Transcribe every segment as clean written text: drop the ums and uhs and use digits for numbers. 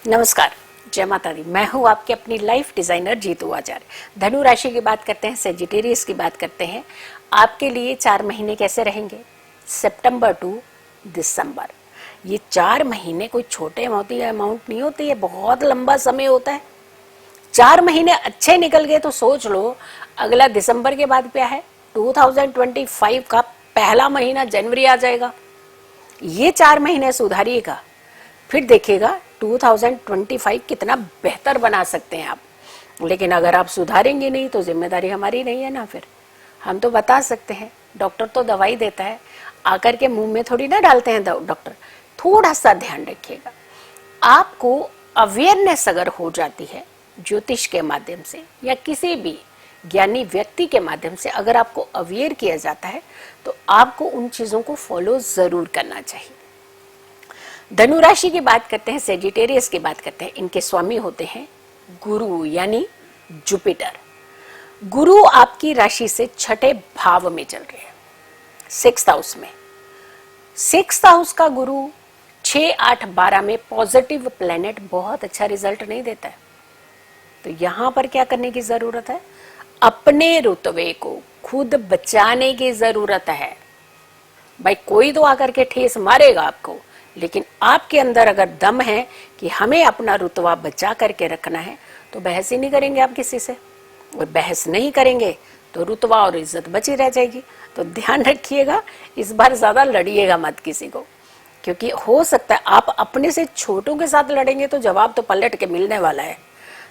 नमस्कार, जय माता दी। मैं हूँ आपकी अपनी लाइफ डिजाइनर जीतू आचार्य। धनु राशि की बात करते हैं, सेजिटेरियस की बात करते हैं। आपके लिए 4 महीने कैसे रहेंगे, सितंबर टू दिसंबर। ये 4 महीने कोई छोटे मोटी अमाउंट नहीं होती है, बहुत लंबा समय होता है। 4 महीने अच्छे निकल गए तो सोच लो अगला दिसंबर के बाद क्या है, 2025 का पहला महीना जनवरी आ जाएगा। ये 4 महीने सुधारिएगा, फिर देखिएगा 2025 कितना बेहतर बना सकते हैं आप। लेकिन अगर आप सुधारेंगे नहीं तो जिम्मेदारी हमारी नहीं है ना। फिर हम तो बता सकते हैं, डॉक्टर तो दवाई देता है, आकर के मुंह में थोड़ी ना डालते हैं डॉक्टर। थोड़ा सा ध्यान रखिएगा। आपको अवेयरनेस अगर हो जाती है ज्योतिष के माध्यम से या किसी भी ज्ञानी व्यक्ति के माध्यम से, अगर आपको अवेयर किया जाता है तो आपको उन चीजों को फॉलो जरूर करना चाहिए। धनु राशि की बात करते हैं, सेजिटेरियस की बात करते हैं। इनके स्वामी होते हैं गुरु यानी जुपिटर। गुरु आपकी राशि से 6ठे भाव में चल रहे हैं, 6th हाउस में। 6th हाउस का गुरु 6, 8, 12 में पॉजिटिव प्लेनेट बहुत अच्छा रिजल्ट नहीं देता है। तो यहां पर क्या करने की जरूरत है, अपने रुतबे को खुद बचाने की जरूरत है। भाई कोई तो आकर के ठेस मारेगा आपको, लेकिन आपके अंदर अगर दम है कि हमें अपना रुतबा बचा करके रखना है तो बहस ही नहीं करेंगे आप किसी से। और बहस नहीं करेंगे तो रुतबा और इज्जत बची रह जाएगी। तो ध्यान रखिएगा, इस बार ज्यादा लड़िएगा मत किसी को, क्योंकि हो सकता है आप अपने से छोटों के साथ लड़ेंगे तो जवाब तो पलट के मिलने वाला है।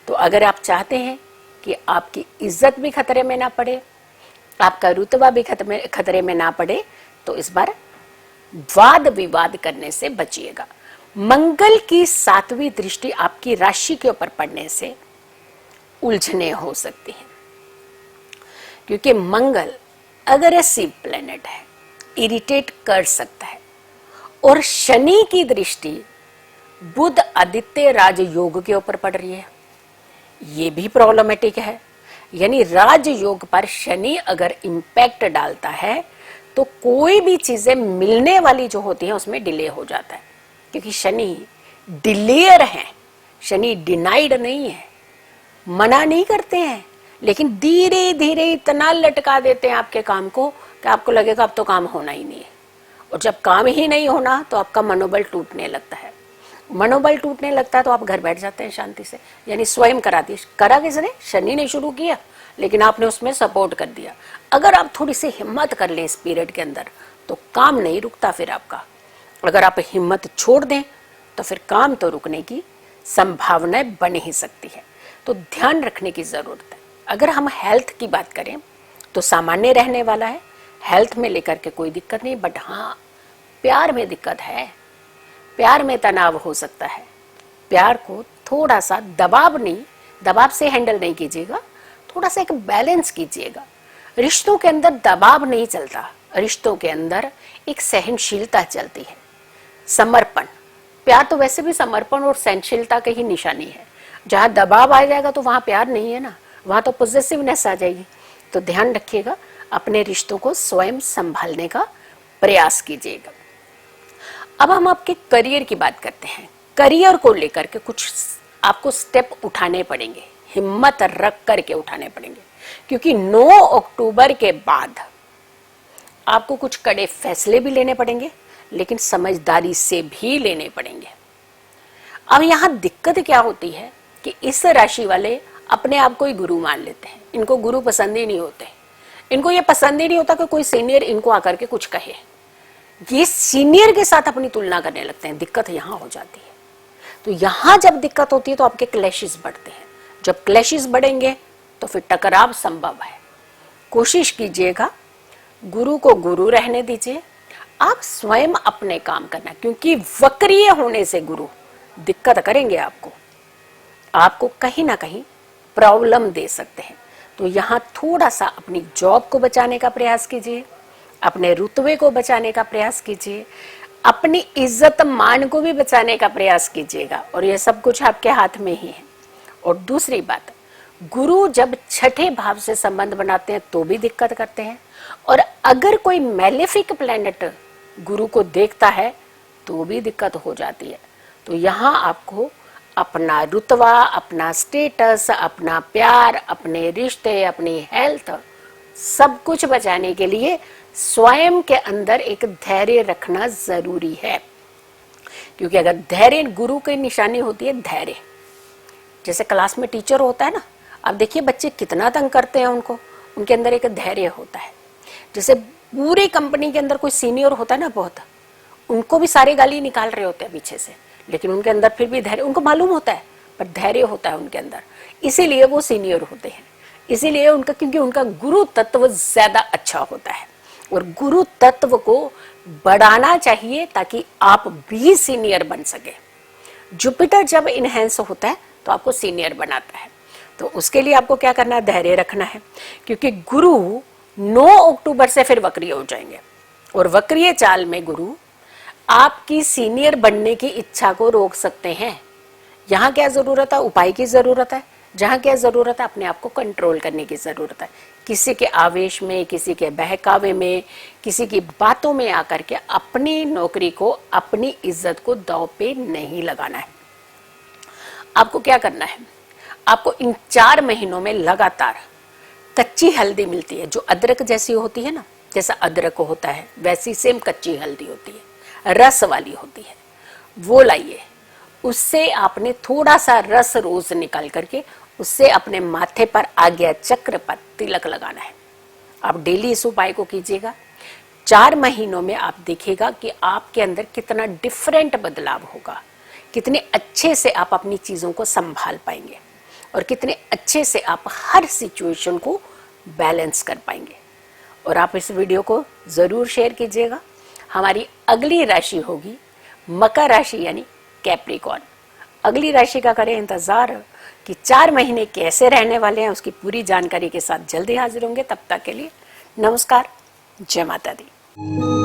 तो अगर आप चाहते हैं कि आपकी इज्जत भी खतरे में ना पड़े, आपका रुतबा भी खतरे में ना पड़े, तो इस बार वाद विवाद करने से बचिएगा। मंगल की 7वीं दृष्टि आपकी राशि के ऊपर पड़ने से उलझने हो सकती हैं, क्योंकि मंगल अग्रेसिव प्लेनेट है, इरिटेट कर सकता है। और शनि की दृष्टि बुध आदित्य राजयोग के ऊपर पड़ रही है, ये भी प्रॉब्लमेटिक है। यानी राजयोग पर शनि अगर इंपैक्ट डालता है तो कोई भी चीजें मिलने वाली जो होती है उसमें डिले हो जाता है, क्योंकि शनि डिलेयर है, शनि डिनाइड नहीं है, मना नहीं करते हैं, लेकिन धीरे धीरे इतना लटका देते हैं आपके काम को कि आपको लगेगा अब तो काम होना ही नहीं है। और जब काम ही नहीं होना तो आपका मनोबल टूटने लगता है। मनोबल टूटने लगता है तो आप घर बैठ जाते हैं शांति से। यानी स्वयं करा किसने, शनि ने शुरू किया, लेकिन आपने उसमें सपोर्ट कर दिया। अगर आप थोड़ी सी हिम्मत कर लें इस पीरियड के अंदर तो काम नहीं रुकता फिर आपका। अगर आप हिम्मत छोड़ दें तो फिर काम तो रुकने की संभावनाएं बन ही सकती है। तो ध्यान रखने की जरूरत है। अगर हम हेल्थ की बात करें तो सामान्य रहने वाला है, हेल्थ में लेकर के कोई दिक्कत नहीं। बट हाँ, प्यार में दिक्कत है, प्यार में तनाव हो सकता है। प्यार को थोड़ा सा दबाव से हैंडल नहीं कीजिएगा, थोड़ा सा एक बैलेंस कीजिएगा। रिश्तों के अंदर दबाव नहीं चलता, रिश्तों के अंदर एक सहनशीलता चलती है, समर्पण। प्यार तो वैसे भी समर्पण और सहनशीलता की ही निशानी है। जहां दबाव आ जाएगा तो वहां प्यार नहीं है ना, वहां तो पॉजिटिवनेस आ जाएगी। तो ध्यान रखिएगा, अपने रिश्तों को स्वयं संभालने का प्रयास कीजिएगा। अब हम आपके करियर की बात करते हैं। करियर को लेकर के कुछ आपको स्टेप उठाने पड़ेंगे, हिम्मत रख करके उठाने पड़ेंगे, क्योंकि 9 अक्टूबर के बाद आपको कुछ कड़े फैसले भी लेने पड़ेंगे, लेकिन समझदारी से भी लेने पड़ेंगे। अब यहां दिक्कत क्या होती है कि इस राशि वाले अपने आप को ही गुरु मान लेते हैं। इनको गुरु पसंद ही नहीं होते, इनको ये पसंद ही नहीं होता कि कोई सीनियर इनको आकर के कुछ कहे। ये सीनियर के साथ अपनी तुलना करने लगते हैं, दिक्कत यहां हो जाती है। तो यहां जब दिक्कत होती है तो आपके क्लैशेस बढ़ते हैं। जब क्लैशेस बढ़ेंगे तो फिर टकराव संभव है। कोशिश कीजिएगा गुरु को गुरु रहने दीजिए, आप स्वयं अपने काम करना, क्योंकि वक्रीय होने से गुरु दिक्कत करेंगे आपको कहीं ना कहीं प्रॉब्लम दे सकते हैं। तो यहां थोड़ा सा अपनी जॉब को बचाने का प्रयास कीजिए, अपने रुतबे को बचाने का प्रयास कीजिए, अपनी इज्जत मान को भी बचाने का प्रयास कीजिएगा। और यह सब कुछ आपके हाथ में ही है। और दूसरी बात, गुरु जब 6ठे भाव से संबंध बनाते हैं तो भी दिक्कत करते हैं, और अगर कोई मैलेफिक प्लैनेट गुरु को देखता है तो भी दिक्कत हो जाती है। तो यहाँ आपको अपना रुतबा, अपना स्टेटस, अपना प्यार, अपने रिश्ते, अपनी हेल्थ, सब कुछ बचाने के लिए स्वयं के अंदर एक धैर्य रखना जरूरी है। क्योंकि अगर धैर्य, गुरु की निशानी होती है धैर्य। जैसे क्लास में टीचर होता है ना, अब देखिए बच्चे कितना तंग करते हैं उनको, उनके अंदर एक धैर्य होता है। जैसे पूरी कंपनी के अंदर कोई सीनियर होता है ना, बहुत, उनको भी सारे गाली निकाल रहे होते हैं पीछे से, लेकिन उनके अंदर फिर भी धैर्य, उनको मालूम होता है, पर धैर्य होता है उनके अंदर, इसीलिए वो सीनियर होते हैं। इसीलिए उनका, क्योंकि उनका गुरु तत्व ज्यादा अच्छा होता है, और गुरु तत्व को बढ़ाना चाहिए ताकि आप भी सीनियर बन सके। जुपिटर जब इनहेंस होता है तो आपको सीनियर बनाता है। तो उसके लिए आपको क्या करना है, धैर्य रखना है। क्योंकि गुरु 9 अक्टूबर से फिर वक्रीय हो जाएंगे, और वक्रीय चाल में गुरु आपकी सीनियर बनने की इच्छा को रोक सकते हैं। यहाँ क्या जरूरत है, उपाय की जरूरत है। जहाँ क्या जरूरत है, अपने आप को कंट्रोल करने की जरूरत है। किसी के आवेश में, किसी के बहकावे में, किसी की बातों में आकर के अपनी नौकरी को, अपनी इज्जत को दांव पे नहीं लगाना है। आपको क्या करना है, आपको इन 4 महीनों में लगातार कच्ची हल्दी मिलती है, जो अदरक जैसी होती है ना, जैसा अदरक होता है वैसी सेम कच्ची हल्दी होती है, रस वाली होती है, वो लाइए। उससे आपने थोड़ा सा रस रोज निकाल करके उससे अपने माथे पर, आज्ञा चक्र पर तिलक लगाना है। आप डेली इस उपाय को कीजिएगा। 4 महीनों में आप देखिएगा कि आपके अंदर कितना डिफरेंट बदलाव होगा, कितने अच्छे से आप अपनी चीजों को संभाल पाएंगे, और कितने अच्छे से आप हर सिचुएशन को बैलेंस कर पाएंगे। और आप इस वीडियो को जरूर शेयर कीजिएगा। हमारी अगली राशि होगी मकर राशि, यानी कैप्रिकॉर्न। अगली राशि का करें इंतजार कि 4 महीने कैसे रहने वाले हैं, उसकी पूरी जानकारी के साथ जल्दी हाजिर होंगे। तब तक के लिए नमस्कार, जय माता दी।